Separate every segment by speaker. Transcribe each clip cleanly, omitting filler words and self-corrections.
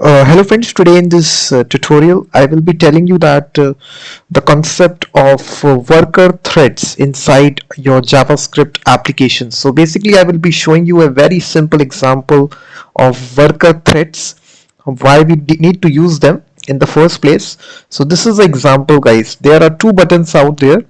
Speaker 1: Hello friends, today in this tutorial I will be telling you that the concept of worker threads inside your JavaScript application. So basically I will be showing you a very simple example of worker threads, why we need to use them in the first place. So this is the example, guys. There are two buttons out there.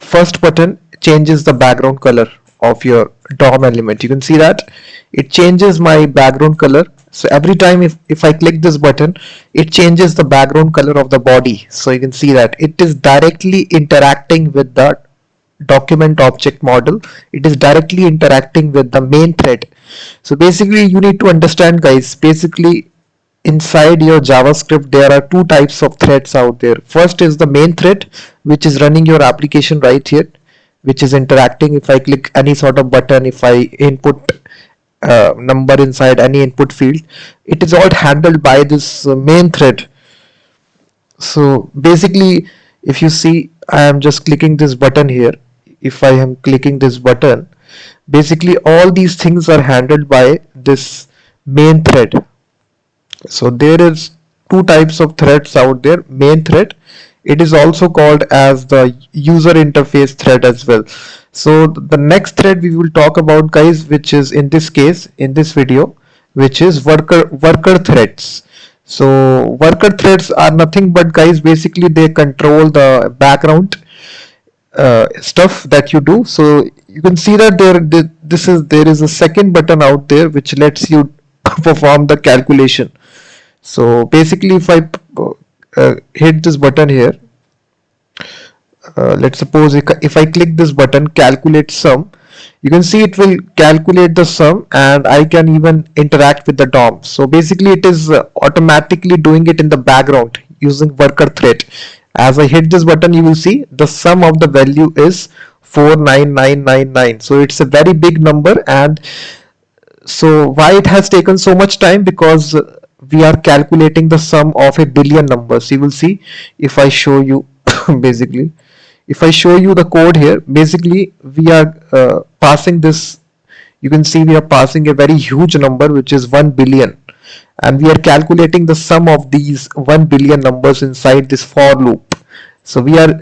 Speaker 1: First button changes the background color of your DOM element. You can see that it changes my background color. So every time if I click this button, it changes the background color of the body. So you can see that it is directly interacting with the document object model. It is directly interacting with the main thread. So basically you need to understand, guys, basically inside your JavaScript there are two types of threads out there. First is the main thread, which is running your application right here, which is interacting. If I click any sort of button, if I input number inside any input field, it is all handled by this main thread. So basically if you see, I am just clicking this button here. If I am clicking this button, basically all these things are handled by this main thread. So there is two types of threads out there. Main thread, it is also called as the user interface thread as well. So the next thread we will talk about, guys, which is in this case in this video, which is worker threads. So worker threads are nothing but, guys, basically they control the background stuff that you do. So you can see that there is a second button out there which lets you perform the calculation. So basically if I hit this button here, let's suppose if I click this button, calculate sum, you can see it will calculate the sum and I can even interact with the DOM. So basically it is automatically doing it in the background using worker thread. As I hit this button, you will see the sum of the value is 49999. So it's a very big number. And so why it has taken so much time? Because we are calculating the sum of a billion numbers. You will see if I show you basically if I show you the code here, basically we are passing this, you can see we are passing a very huge number which is 1 billion, and we are calculating the sum of these 1 billion numbers inside this for loop. So we are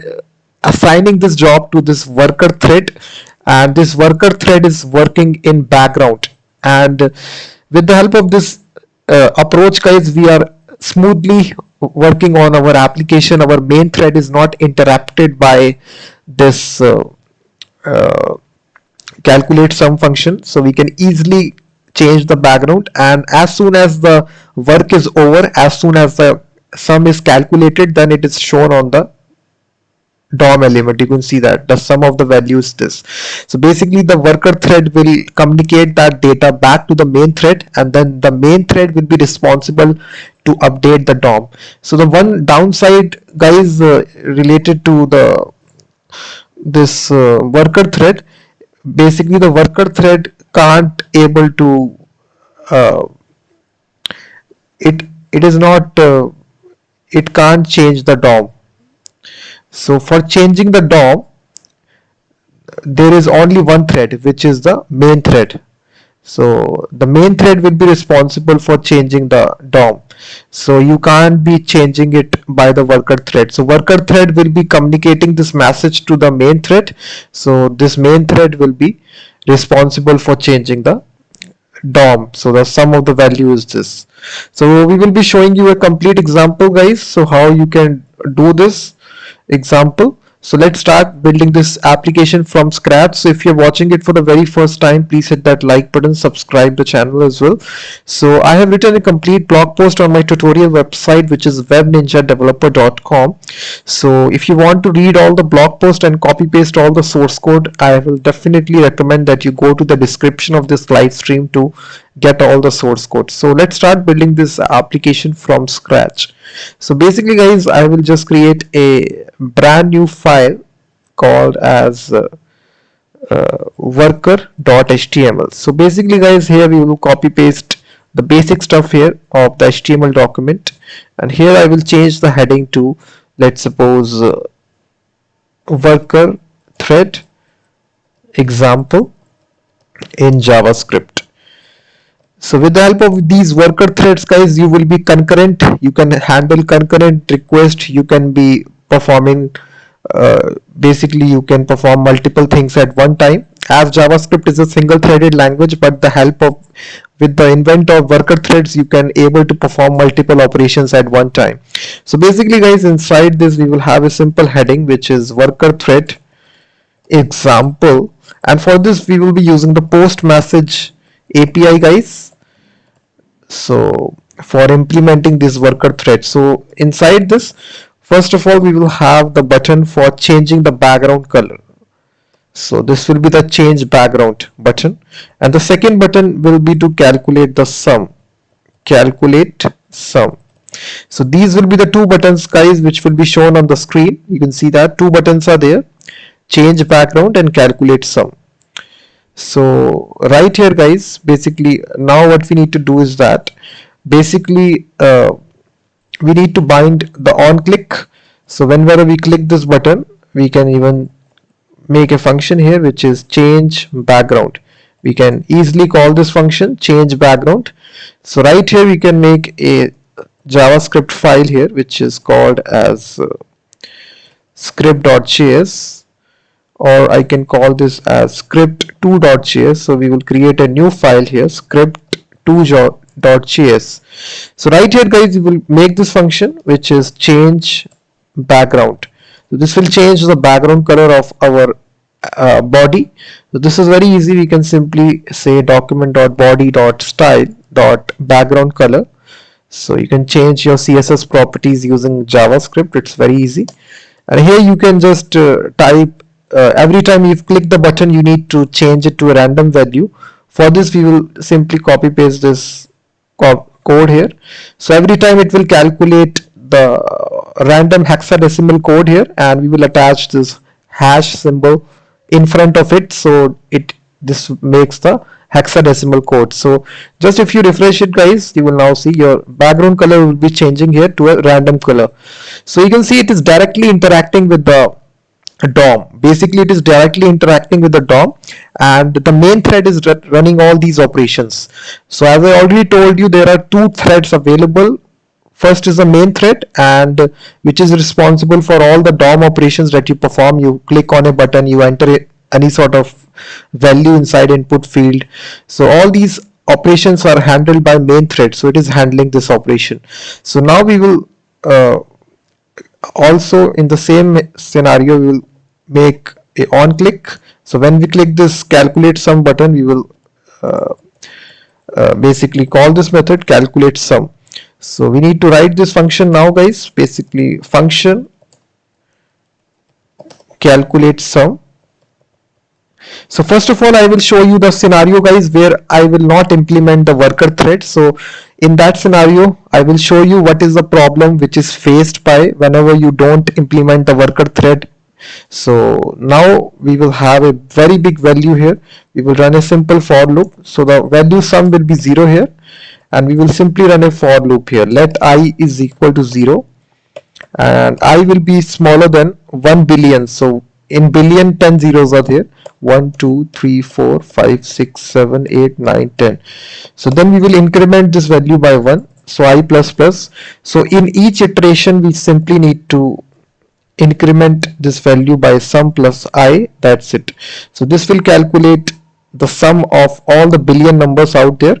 Speaker 1: assigning this job to this worker thread, and this worker thread is working in background. And with the help of this approach, guys, we are smoothly working on our application. Our main thread is not interrupted by this calculate sum function, so we can easily change the background, and as soon as the work is over, as soon as the sum is calculated, then it is shown on the DOM element. You can see that the sum of the value is this. So basically the worker thread will communicate that data back to the main thread, and then the main thread will be responsible to update the DOM. So the one downside, guys, related to this worker thread, basically the worker thread can't able to it is not it can't change the DOM. So for changing the DOM, there is only one thread, which is the main thread. So the main thread will be responsible for changing the DOM. So you can't be changing it by the worker thread. So worker thread will be communicating this message to the main thread. So this main thread will be responsible for changing the DOM. So the sum of the value is this. So we will be showing you a complete example, guys. So how you can do this example. So let's start building this application from scratch. So if you're watching it for the very first time, please hit that like button, subscribe the channel as well. So I have written a complete blog post on my tutorial website, which is webninjadeveloper.com. So if you want to read all the blog post and copy paste all the source code, I will definitely recommend that you go to the description of this live stream to get all the source code. So let's start building this application from scratch. So basically, guys, I will just create a brand new file called as worker.html. So basically, guys, here we will copy paste the basic stuff here of the HTML document, and here I will change the heading to, let's suppose, worker thread example in JavaScript. So with the help of these worker threads, guys, you will be concurrent. You can handle concurrent request. You can be performing, basically you can perform multiple things at one time. As JavaScript is a single threaded language, but the help of, with the invent of worker threads, you can able to perform multiple operations at one time. So basically, guys, inside this we will have a simple heading which is worker thread example, and for this we will be using the PostMessage API, guys. So for implementing this worker thread, so inside this, first of all we will have the button for changing the background color. So this will be the change background button, and the second button will be to calculate the sum. Calculate sum. So these will be the two buttons, guys, which will be shown on the screen. You can see that two buttons are there: change background and calculate sum. So right here, guys, basically now what we need to do is that basically we need to bind the on click. So whenever we click this button, we can even make a function here which is change background. We can easily call this function change background. So right here we can make a JavaScript file here which is called as script.js, or I can call this as script2.js. So we will create a new file here, script2.js. So right here, guys, we will make this function which is change background. So this will change the background color of our body. So this is very easy. We can simply say document.body.style.background color. So you can change your CSS properties using JavaScript. It's very easy. And here you can just type, every time you click the button you need to change it to a random value. For this we will simply copy paste this code here. So every time it will calculate the random hexadecimal code here, and we will attach this hash symbol in front of it, so this makes the hexadecimal code. So just if you refresh it, guys, you will now see your background color will be changing here to a random color. So you can see it is directly interacting with the DOM. Basically it is directly interacting with the DOM, and the main thread is running all these operations. So as I already told you, there are two threads available. First is the main thread, and which is responsible for all the DOM operations that you perform. You click on a button, you enter any sort of value inside input field. So all these operations are handled by main thread, so it is handling this operation. So now we will also in the same scenario we will make a on click. So when we click this calculate sum button, we will basically call this method calculate sum. So we need to write this function now, guys. Basically function calculate sum. So first of all I will show you the scenario, guys, where I will not implement the worker thread. So in that scenario I will show you what is the problem which is faced by whenever you don't implement the worker thread. So now we will have a very big value here. We will run a simple for loop. So the value sum will be 0 here, and we will simply run a for loop here. Let I is equal to 0, and I will be smaller than 1 billion. So in billion 10 zeros are there. 1 2 3 4 5 6 7 8 9 10. So then we will increment this value by 1. So I plus plus. So in each iteration we simply need to increment this value by sum plus I. That's it. So this will calculate the sum of all the billion numbers out there.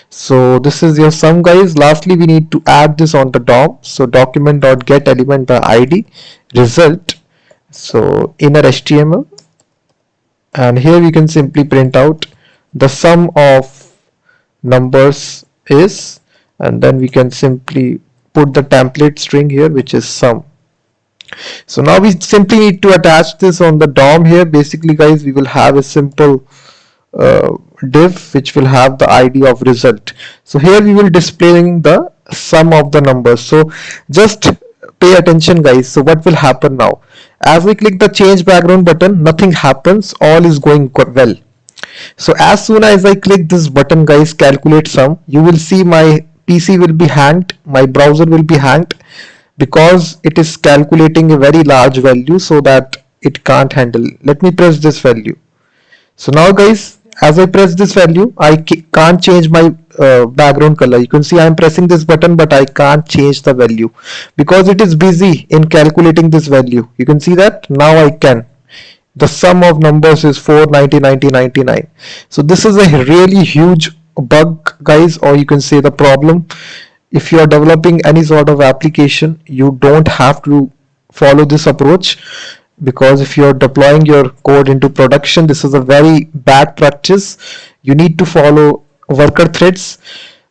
Speaker 1: So this is your sum, guys. Lastly we need to add this on the DOM. So document.getElement by ID result. So inner HTML, and here we can simply print out the sum of numbers is, and then we can simply put the template string here which is sum. So now we simply need to attach this on the DOM here. Basically, guys, we will have a simple div which will have the ID of result. So here we will displaying the sum of the numbers. So just pay attention, guys. So what will happen now? As we click the change background button, nothing happens, all is going well. So as soon as I click this button, guys, calculate sum, you will see my PC will be hanged, my browser will be hanged, because it is calculating a very large value so that it can't handle. Let me press this value. So now, guys, as I press this value, I can't change my background color. You can see I'm pressing this button, but I can't change the value because it is busy in calculating this value. You can see that now I can. The sum of numbers is 490, 90, 99. So this is a really huge bug, guys, or you can say the problem. If you are developing any sort of application, you don't have to follow this approach, because if you're deploying your code into production, this is a very bad practice. You need to follow worker threads.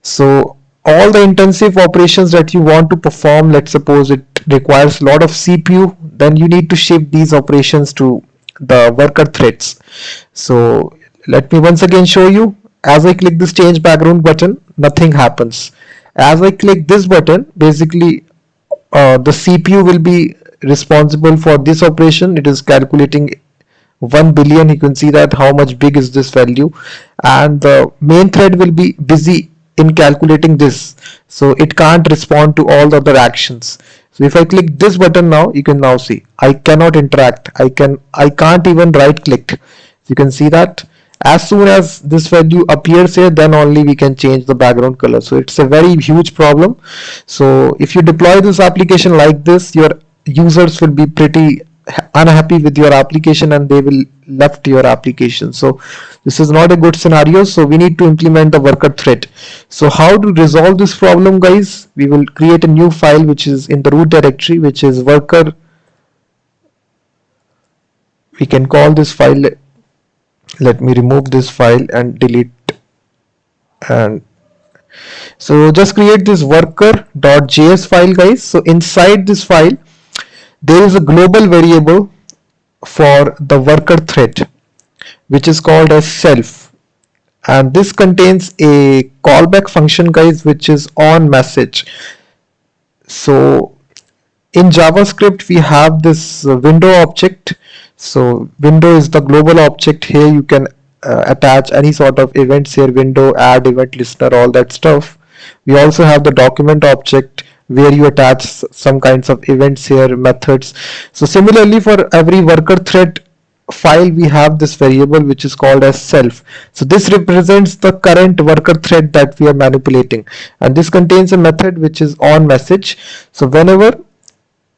Speaker 1: So all the intensive operations that you want to perform, let's suppose it requires a lot of CPU, then you need to shift these operations to the worker threads. So let me once again show you. As I click this change background button, nothing happens. As I click this button, basically the CPU will be responsible for this operation. It is calculating 1 billion. You can see that how much big is this value, and the main thread will be busy in calculating this, so it can't respond to all the other actions. So if I click this button now, you can now see I cannot interact. I can't even right click. You can see that as soon as this value appears here, then only we can change the background color. So it's a very huge problem. So if you deploy this application like this, your users will be pretty unhappy with your application and they will left your application. So this is not a good scenario. So we need to implement the worker thread. So how to resolve this problem, guys? We will create a new file which is in the root directory, which is worker. We can call this file, let me remove this file and delete, and so just create this worker.js file, guys. So inside this file there is a global variable for the worker thread which is called as self, and this contains a callback function, guys, which is on message. So in JavaScript we have this window object. So window is the global object. Here you can attach any sort of events here, window, add event listener, all that stuff. We also have the document object where you attach some kinds of events here, methods. So similarly for every worker thread file we have this variable which is called as self. So this represents the current worker thread that we are manipulating, and this contains a method which is on message. So whenever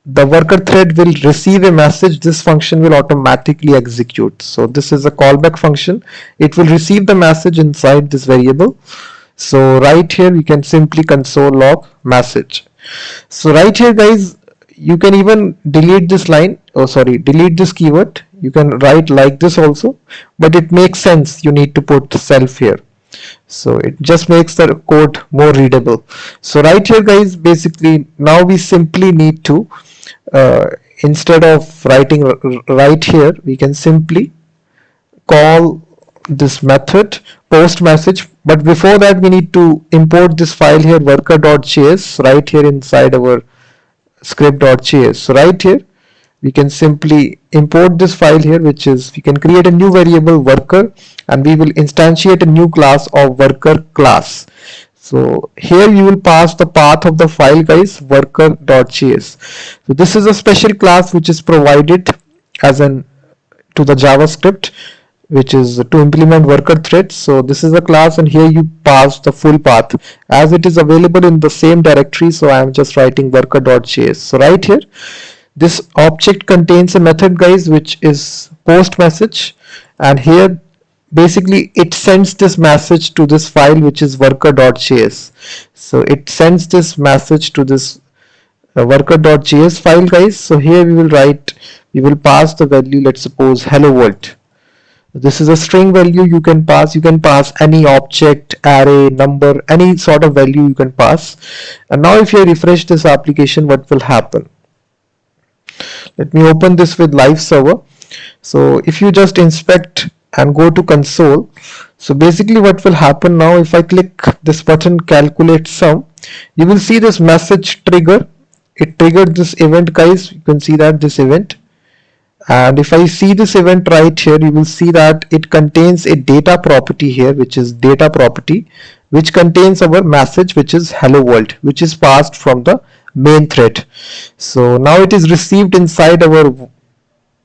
Speaker 1: the worker thread will receive a message, this function will automatically execute. So this is a callback function. It will receive the message inside this variable. So right here we can simply console log message. So right here, guys, you can even delete this line, delete this keyword. You can write like this also, but it makes sense. You need to put self here. So it just makes the code more readable. So right here, guys, basically now we simply need to instead of writing right here, we can simply call this method PostMessage. But before that, we need to import this file here, worker.js, right here inside our script.js. So right here we can simply import this file here, which is, we can create a new variable worker, and we will instantiate a new class of worker class. So here you will pass the path of the file, guys, worker.js. So this is a special class which is provided as an to the JavaScript, which is to implement worker threads. So this is a class, and here you pass the full path as it is available in the same directory. So I am just writing worker.js. So right here, this object contains a method, guys, which is PostMessage, and here basically it sends this message to this file which is worker.js. So it sends this message to this worker.js file, guys. So here we will pass the value, let's suppose hello world. This is a string value you can pass. You can pass any object, array, number, any sort of value you can pass. And now if you refresh this application, what will happen? Let me open this with live server. So if you just inspect and go to console, so basically what will happen now, if I click this button calculate sum, you will see this message trigger. It triggered this event, guys. You can see that this event. And if I see this event right here, you will see that it contains a data property here, which is data property, which contains our message, which is hello world, which is passed from the main thread. So now it is received inside our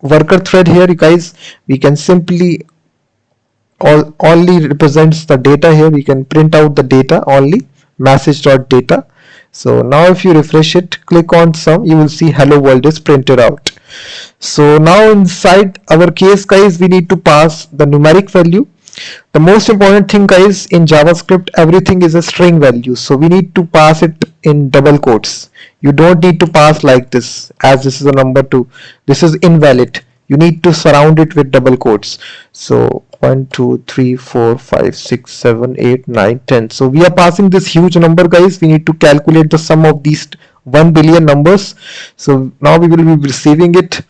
Speaker 1: worker thread here, guys. We can simply only represents the data. Here we can print out the data only, message.data. So now if you refresh it, click on sum, you will see hello world is printed out. So now inside our case, guys, we need to pass the numeric value. The most important thing, guys, in JavaScript, everything is a string value, so we need to pass it in double quotes. You don't need to pass like this, as this is a number 2. This is invalid. You need to surround it with double quotes. So 1 2 3 4 5 6 7 8 9 10. So we are passing this huge number, guys. We need to calculate the sum of these 1 billion numbers. So now we will be receiving it.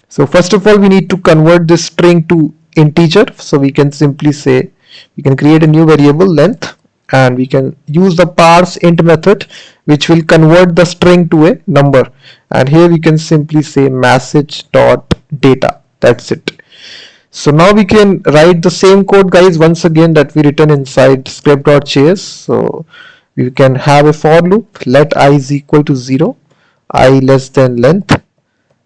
Speaker 1: So first of all, we need to convert this string to integer. So we can simply say, we can create a new variable length, and we can use the parse int method, which will convert the string to a number. And here we can simply say message.data. That's it. So now we can write the same code, guys, once again that we written inside script.js. So we can have a for loop, let I is equal to 0, I less than length,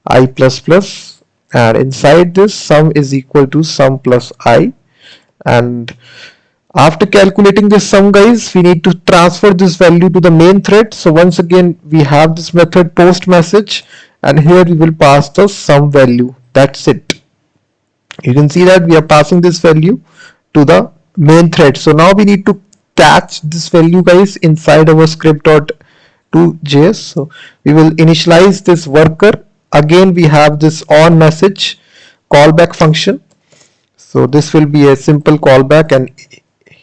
Speaker 1: I plus plus, and inside this sum is equal to sum plus I. And after calculating this sum, guys, we need to transfer this value to the main thread. So once again, we have this method PostMessage, and here we will pass the sum value. That's it. You can see that we are passing this value to the main thread. So now we need to catch this value, guys, inside our script.to.js. So we will initialize this worker. Again, we have this on message callback function. So this will be a simple callback, and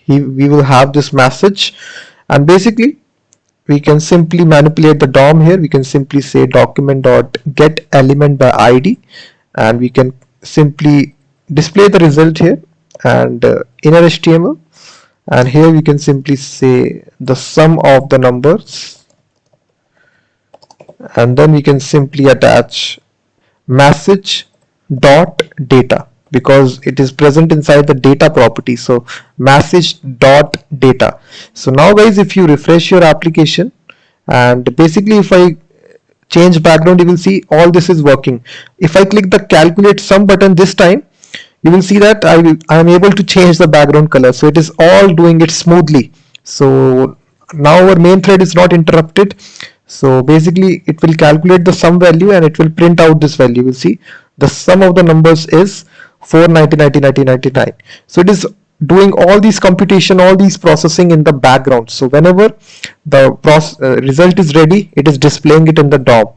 Speaker 1: we will have this message. And basically, we can simply manipulate the DOM here. We can simply say document.getElement by ID, and we can simply display the result here, and inner HTML. And here we can simply say the sum of the numbers, and then we can simply attach message.data, because it is present inside the data property. So message.data. So now, guys, if you refresh your application, and basically if I change background, you will see all this is working. If I click the calculate sum button this time, you will see that I am able to change the background color. So it is all doing it smoothly. So now our main thread is not interrupted. So basically it will calculate the sum value, and it will print out this value. You will see the sum of the numbers is 490. So it is doing all these computation, all these processing in the background. So whenever the result is ready, it is displaying it in the DOM.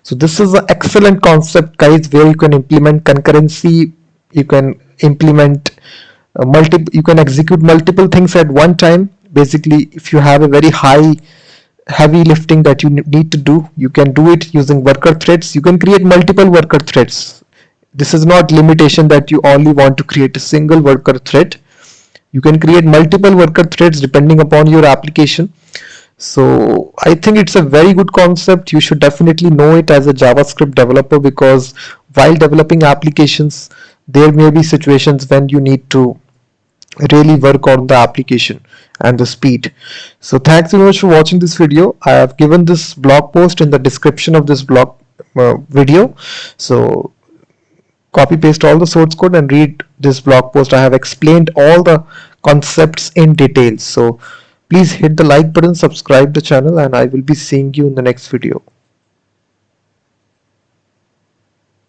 Speaker 1: So this is an excellent concept, guys, where you can implement concurrency. You can implement you can execute multiple things at one time. Basically, if you have a very heavy lifting that you need to do, you can do it using worker threads. You can create multiple worker threads. This is not limitation that you only want to create a single worker thread. You can create multiple worker threads depending upon your application. So I think it's a very good concept. You should definitely know it as a JavaScript developer, because while developing applications, there may be situations when you need to really work on the application and the speed. So thanks very much for watching this video. I have given this blog post in the description of this blog video. So copy paste all the source code and read this blog post. I have explained all the concepts in detail. So please hit the like button, subscribe the channel, and I will be seeing you in the next video.